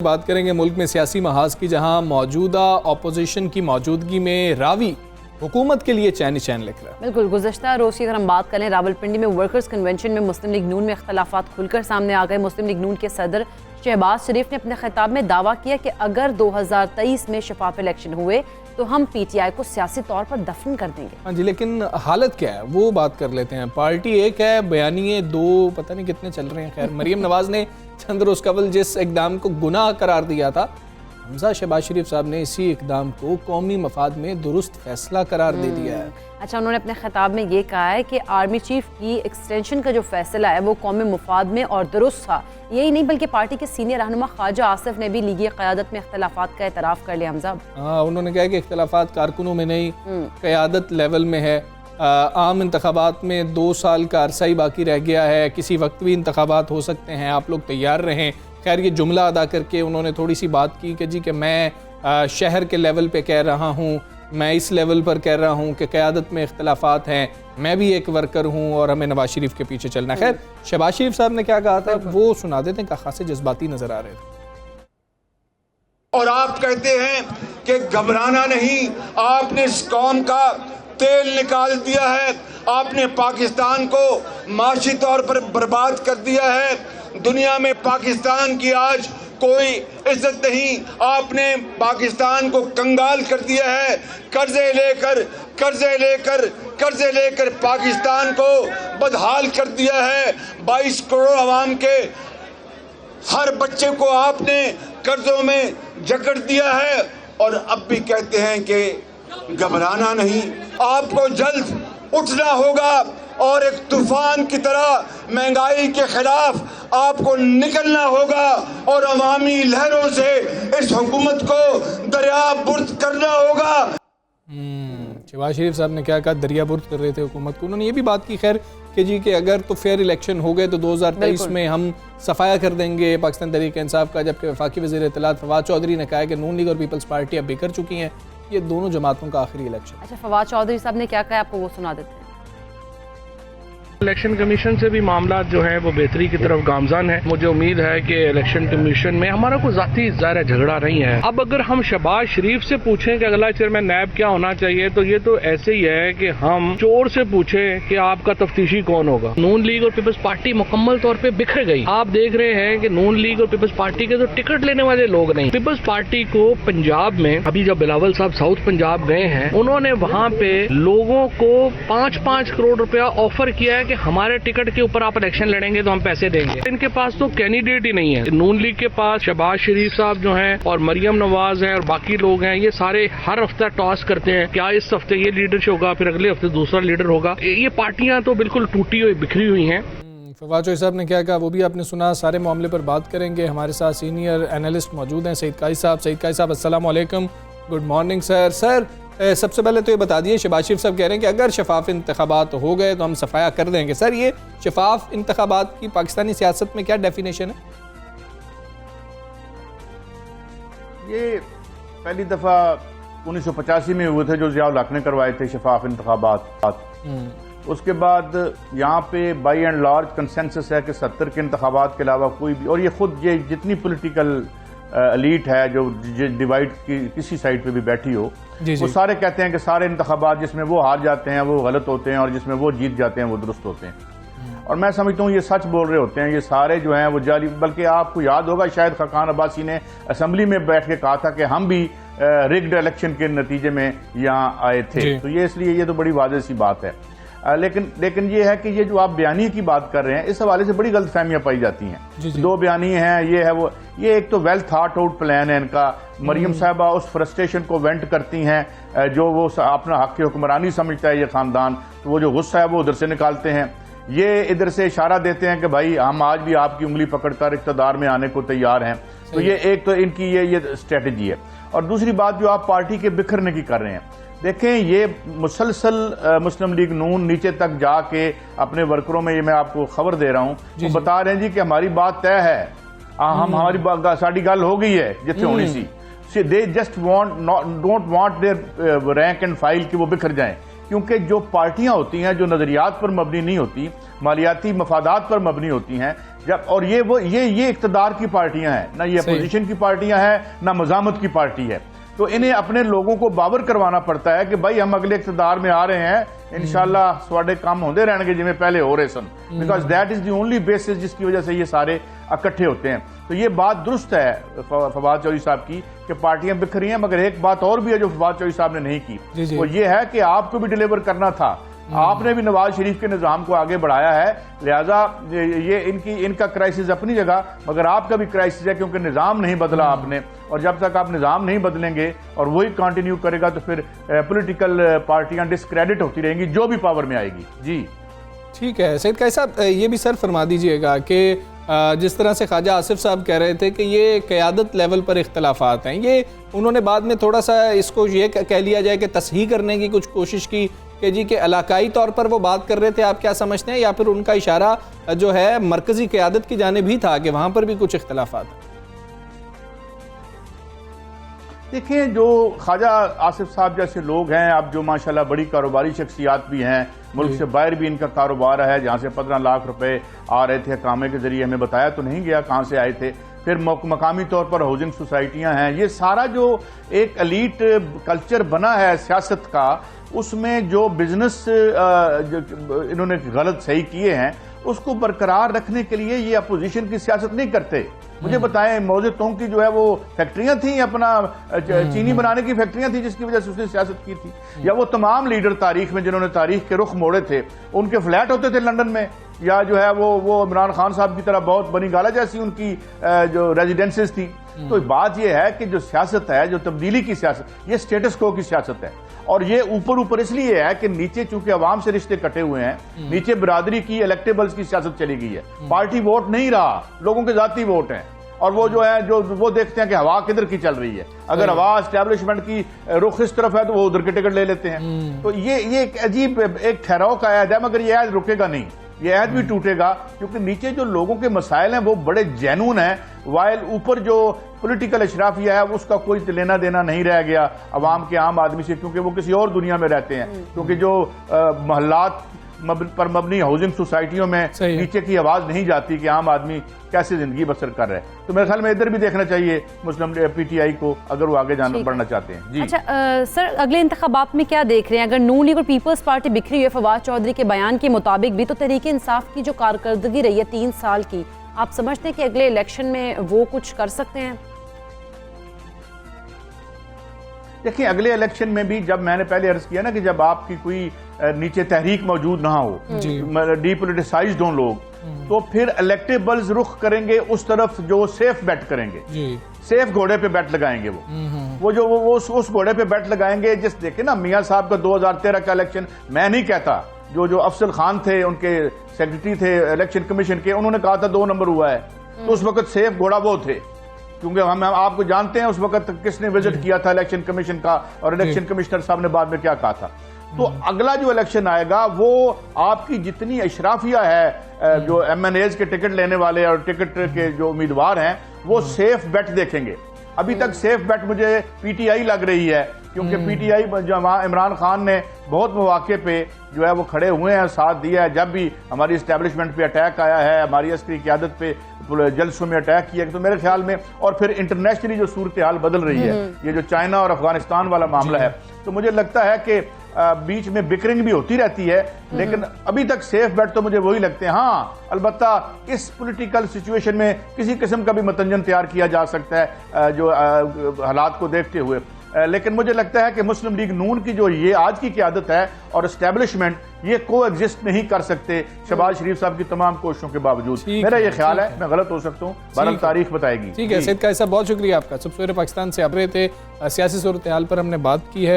बात करेंगे मुल्क में सियासी महाज की, जहां मौजूदा अपोजिशन की मौजूदगी में रावी हुकूमत के लिए चैन चैन लिख रहा है। बिल्कुल, गुज़श्ता रोज़ की अगर हम बात करें, रावलपिंडी में वर्कर्स कन्वेंशन में मुस्लिम लीग नून में इख्तलाफात खुलकर सामने आ गए। मुस्लिम लीग नून के सदर शहबाज शरीफ ने अपने खिताब में दावा किया कि अगर 2023 में शफाफ इलेक्शन हुए तो हम PTI को सियासी तौर पर दफन कर देंगे। हाँ जी, लेकिन हालत क्या है वो बात कर लेते हैं। पार्टी एक है, बयानिए दो, पता नहीं कितने चल रहे हैं। खैर, मरीम नवाज ने चंद रोज कबल जिस इकदाम को गुनाह करार दिया था, हमजा शहबाज शरीफ साहब ने इसी इकदाम को कौमी मफाद में दुरुस्त फैसला करार दे दिया है। अच्छा, उन्होंने अपने खिताब में ये कहा है कि आर्मी चीफ की एक्सटेंशन का जो फैसला है वो कौमी मुफाद में और दुरुस्त था। यही नहीं बल्कि पार्टी के सीनियर रहनुमा ख्वाजा आसिफ ने भी लीगी क़यादत में इख्तलाफात का एतराफ़ कर लिया। हमजा, हाँ, उन्होंने कहा कि इख्तलाफात कारकुनों में नहीं, क़यादत लेवल में है। आम इंतखाबात में 2 साल का अरसा ही बाकी रह गया है, किसी वक्त भी इंतखाबात हो सकते हैं, आप लोग तैयार रहें। खैर, ये जुमला अदा करके उन्होंने थोड़ी सी बात की कि जी कि मैं शहर के लेवल पे कह रहा हूँ, मैं इस लेवल पर कह रहा हूँ कि क़यादत में इख्तलाफात हैं, मैं भी एक वर्कर हूँ और हमें नवाज शरीफ के पीछे चलना है। खैर, शहबाज शरीफ साहब ने क्या कहा था वो सुना देते हैं, खासे जज्बाती नजर आ रहे थे। और आप कहते हैं कि घबराना नहीं, आपने इस कौम का तेल निकाल दिया है, आपने पाकिस्तान को माशी तौर पर बर्बाद कर दिया है, दुनिया में पाकिस्तान की आज कोई इज्जत नहीं, आपने पाकिस्तान को कंगाल कर दिया है। कर्जे लेकर पाकिस्तान को बदहाल कर दिया है। 22 करोड़ आवाम के हर बच्चे को आपने कर्जों में जकड़ दिया है और अब भी कहते हैं कि घबराना नहीं। आपको जल्द उठना होगा और एक तूफान की तरह महंगाई के खिलाफ आपको निकलना होगा और अवामी लहरों से इस हुकूमत को दरियाबुर्द करना होगा। शहबाज शरीफ साहब ने क्या कहा, दरियाबुर्द कर रहे थे हुकूमत को। उन्होंने ये भी बात की खैर कि जी कि अगर तो फेयर इलेक्शन हो गए तो 2023 में हम सफाया कर देंगे पाकिस्तान तहरीक इंसाफ का। जबकि वफाकी वज़ीर इत्तलात फवाद चौधरी ने कहा है कि नून लीग और पीपल्स पार्टी अब बिखर चुकी हैं, ये दोनों जमातों का आखिरी इलेक्शन। अच्छा, फवाद चौधरी साहब ने क्या कहा आपको वो सुना देते हैं। इलेक्शन कमीशन से भी मामला जो है वो बेहतरी की तरफ गामजान है। मुझे उम्मीद है कि इलेक्शन कमीशन में हमारा कोई जाती ज़ाहिर झगड़ा नहीं है। अब अगर हम शहबाज शरीफ से पूछें कि अगला चेयरमैन नैब क्या होना चाहिए, तो ये तो ऐसे ही है कि हम चोर से पूछें कि आपका तफ्तीशी कौन होगा। नून लीग और पीपल्स पार्टी मुकम्मल तौर पर बिखर गई। आप देख रहे हैं कि नून लीग और पीपल्स पार्टी के तो टिकट लेने वाले लोग नहीं। पीपल्स पार्टी को पंजाब में अभी जब बिलावल साहब साउथ पंजाब गए हैं, उन्होंने वहाँ पे लोगों को 5-5 करोड़ रुपया ऑफर किया है कि हमारे टिकट के ऊपर आप इलेक्शन लड़ेंगे तो हम पैसे देंगे। इनके पास तो कैंडिडेट ही नहीं है। नून लीग के पास शहबाज शरीफ साहब जो हैं और मरियम नवाज हैं और बाकी लोग हैं, ये सारे हर हफ्ता टॉस करते हैं, क्या इस हफ्ते ये लीडरशिप होगा, फिर अगले हफ्ते दूसरा लीडर होगा। ये पार्टियां तो बिल्कुल टूटी हुई बिखरी हुई हैं। फवाद चौधरी साहब ने क्या कहा वो भी आपने सुना। सारे मामले पर बात करेंगे। हमारे साथ सीनियर एनालिस्ट मौजूद हैं, सईद काजी साहब। सईद काजी साहब, अस्सलाम वालेकुम, गुड मॉर्निंग सर। सर, सबसे पहले तो ये बता दिए, शहबाज शरीफ साहब कह रहे हैं कि अगर शफाफ इंतखाबात हो गए तो हम सफाया कर देंगे। सर, ये शफाफ इंतखाबात की पाकिस्तानी सियासत में क्या डेफिनेशन है? ये पहली दफ़ा 1985 में हुए थे जो ज़िया-उल हक ने करवाए थे शफाफ इंतखाबात। उसके बाद यहाँ पे बाई एंड लार्ज कंसेंसस है कि 70 के इंतखाबात के अलावा कोई भी, और ये खुद ये जितनी पॉलिटिकल एलीट है जो डिवाइड की किसी साइड पे भी बैठी हो, वो सारे कहते हैं कि सारे इंतखाबात जिसमें वो हार जाते हैं वो गलत होते हैं और जिसमें वो जीत जाते हैं वो दुरुस्त होते हैं। और मैं समझता हूँ ये सच बोल रहे होते हैं, ये सारे जो हैं वो जाली। बल्कि आपको याद होगा शायद खान अब्बासी ने असेंबली में बैठ के कहा था कि हम भी रिग्ड इलेक्शन के नतीजे में यहाँ आए थे। तो ये इसलिए ये तो बड़ी वाज़ेह सी बात है। लेकिन ये है कि ये जो आप बयानी की बात कर रहे हैं, इस हवाले से बड़ी गलतफहमियां पाई जाती हैं। 2 बयानी हैं, ये है वो, ये एक तो वेल थॉट आउट प्लान है इनका। मरियम साहबा उस फ्रस्ट्रेशन को वेंट करती हैं जो वो अपना हक की हुक्मरानी समझता है ये खानदान, तो वो जो गुस्सा है वो उधर से निकालते हैं। ये इधर से इशारा देते हैं कि भाई हम आज भी आपकी उंगली पकड़कर इक़्तिदार में आने को तैयार हैं। तो ये एक तो इनकी ये स्ट्रेटजी है। और दूसरी बात जो आप पार्टी के बिखरने की कर रहे हैं, देखें ये मुसलसल मुस्लिम लीग नून नीचे तक जाके अपने वर्करों में, ये मैं आपको खबर दे रहा हूँ, वो बता रहे हैं जी कि हमारी बात तय है, हमारी साड़ी गल हो गई है जितने होनी सी। They just don't want their rank and file कि वो बिखर जाएं। क्योंकि जो पार्टियां होती हैं जो नजरियात पर मबनी नहीं होती, मालियाती मफादात पर मबनी होती हैं, जब और ये इक़्तिदार की पार्टियां हैं ना, ये अपोजिशन की पार्टियां हैं ना मज़ामत की पार्टी है। तो इन्हें अपने लोगों को बावर करवाना पड़ता है कि भाई हम अगले इक़्तिदार में आ रहे हैं, इंशाल्लाह स्वाडे काम होते रहने जिमें पहले हो रहे सन, because that is the only basis जिसकी वजह से ये सारे इकट्ठे होते हैं। तो ये बात दुरुस्त है फवाद चौधरी साहब की कि पार्टियां बिखरी हैं, मगर एक बात और भी है जो फवाद चौधरी साहब ने नहीं की, वो ये है कि आपको भी डिलीवर करना था, आपने भी नवाज शरीफ के निज़ाम को आगे बढ़ाया है, लिहाजा ये इनका क्राइसिस अपनी जगह, मगर आपका भी क्राइसिस है क्योंकि निज़ाम नहीं बदला आपने, और जब तक आप निज़ाम नहीं बदलेंगे और वही कंटिन्यू करेगा तो फिर पॉलिटिकल पार्टियां डिस्क्रेडिट होती रहेंगी जो भी पावर में आएगी। जी ठीक है सैयद कायस साहब, ये भी सर फरमा दीजिएगा कि जिस तरह से ख्वाजा आसिफ साहब कह रहे थे कि ये क़यादत लेवल पर इख्तलाफात हैं, ये उन्होंने बाद में थोड़ा सा इसको ये कह लिया जाए कि तसहीह करने की कुछ कोशिश की कि जी के इलाकाई तौर पर वो बात कर रहे थे, आप क्या समझते हैं, या फिर उनका इशारा जो है मरकज़ी क़यादत की जानिब भी था कि वहाँ पर भी कुछ इख्तलाफात? देखिए, जो ख्वाजा आसिफ साहब जैसे लोग हैं, अब जो माशाल्लाह बड़ी कारोबारी शख्सियात भी हैं, मुल्क से बाहर भी इनका कारोबार है, जहाँ से 15 लाख रुपए आ रहे थे कामे के जरिए, हमें बताया तो नहीं गया कहाँ से आए थे। फिर मकामी तौर पर हाउसिंग सोसाइटियाँ हैं, ये सारा जो एक एलीट कल्चर बना है सियासत का, उसमें जो बिजनेस इन्होंने गलत सही किए हैं उसको बरकरार रखने के लिए ये अपोजिशन की सियासत नहीं करते। मुझे बताएं, मौजे तोंग की जो है वो फैक्ट्रियां थी, अपना चीनी बनाने की फैक्ट्रियां थी जिसकी वजह से उसने सियासत की थी, या वो तमाम लीडर तारीख में जिन्होंने तारीख के रुख मोड़े थे, उनके फ्लैट होते थे लंदन में, या जो है वो इमरान खान साहब की तरह बहुत बनी गाला जैसी उनकी जो रेजिडेंसेस थी। तो बात यह है कि जो सियासत है, जो तब्दीली की सियासत, ये स्टेटस को की सियासत है, और ये ऊपर इसलिए है कि नीचे चूंकि अवाम से रिश्ते कटे हुए हैं, नीचे बिरादरी की इलेक्टेबल्स की सियासत चली गई है, पार्टी वोट नहीं रहा, लोगों के जाती वोट हैं, और वो जो है जो वो देखते हैं कि हवा किधर की चल रही है, अगर हवा एस्टैब्लिशमेंट की रुख इस तरफ है तो वो उधर के टिकट ले लेते हैं। तो ये एक अजीब एक ठहराव का अहद है, मगर ये अहद रुकेगा नहीं, ये अहद भी टूटेगा, क्योंकि नीचे जो लोगों के मसाइल हैं वो बड़े जेनून हैं, वाइल ऊपर जो पॉलिटिकल अशराफिया है उसका कोई लेना देना नहीं रह गया अवाम के आम आदमी से, क्योंकि वो किसी और दुनिया में रहते हैं, क्योंकि जो मोहल्लात पर मबनी हाउसिंग सोसाइटियों में नीचे की आवाज नहीं जाती कि आम आदमी कैसे जिंदगी बसर कर रहे हैं। तो मेरे ख्याल में इधर भी देखना चाहिए मुस्लिम पीटीआई को, अगर वो आगे बढ़ना चाहते हैं। जी अच्छा सर, अगले इंतखाबात में क्या देख रहे हैं? अगर नून लीग और पीपल्स पार्टी बिखरी हुई है, फवाद चौधरी के बयान के मुताबिक भी, तो तहरीक इंसाफ की जो कारकर्दगी रही है 3 साल की, आप समझते हैं कि अगले इलेक्शन में वो कुछ कर सकते हैं? देखिए, अगले इलेक्शन में भी, जब मैंने पहले अर्ज किया ना कि जब आपकी कोई नीचे तहरीक मौजूद ना हो, डीपोलिटिसाइज्ड हों लोग, तो फिर इलेक्टेबल्स रुख करेंगे उस तरफ जो सेफ बेट करेंगे, सेफ घोड़े पे बैट लगाएंगे, वो जो वो उस घोड़े पे बैट लगाएंगे। जिस देखे ना मियां साहब का 2013 का इलेक्शन, मैं नहीं कहता, जो अफसल खान थे उनके सेक्रेटरी थे इलेक्शन कमीशन के, उन्होंने कहा था 2 नंबर हुआ है, तो उस वक्त सेफ घोड़ा वो थे, क्योंकि हम आपको जानते हैं उस वक्त किसने विजिट किया था इलेक्शन कमीशन का, और इलेक्शन कमिश्नर साहब ने बाद में क्या कहा था। तो अगला जो इलेक्शन आएगा वो आपकी जितनी अशराफिया है, जो MNAs के टिकट लेने वाले और टिकट के जो उम्मीदवार हैं, वो सेफ बेट देखेंगे। अभी तक सेफ बेट मुझे PTI लग रही है, क्योंकि PTI जो इमरान खान ने बहुत मौके पे जो है वो खड़े हुए हैं, साथ दिया है, जब भी हमारी इस्टेब्लिशमेंट पे अटैक आया है, हमारी अस्करी क़यादत पे जलसों में अटैक किया, तो मेरे ख्याल में, और फिर इंटरनेशनली जो सूरत हाल बदल रही है, ये जो चाइना और अफगानिस्तान वाला मामला है, तो मुझे लगता है कि बीच में बिकरिंग भी होती रहती है, लेकिन अभी तक सेफ बेट तो मुझे वही लगते हैं। हाँ, अलबत्ता इस पॉलिटिकल सिचुएशन में किसी किस्म का भी मतंजन तैयार किया जा सकता है जो हालात को देखते हुए, लेकिन मुझे लगता है कि मुस्लिम लीग नून की जो ये आज की क़यादत है और एस्टेब्लिशमेंट, ये को एग्जिस्ट नहीं कर सकते शहबाज शरीफ साहब की तमाम कोशिशों के बावजूद। मेरा ये ख्याल है, मैं गलत हो सकता हूँ, बहरहाल तारीख बताएगी। ठीक है सैयद कायस साहब, बहुत शुक्रिया आपका। सब सवेरे पाकिस्तान से आप रहे थे, सियासी सूरत हाल पर हमने बात की है।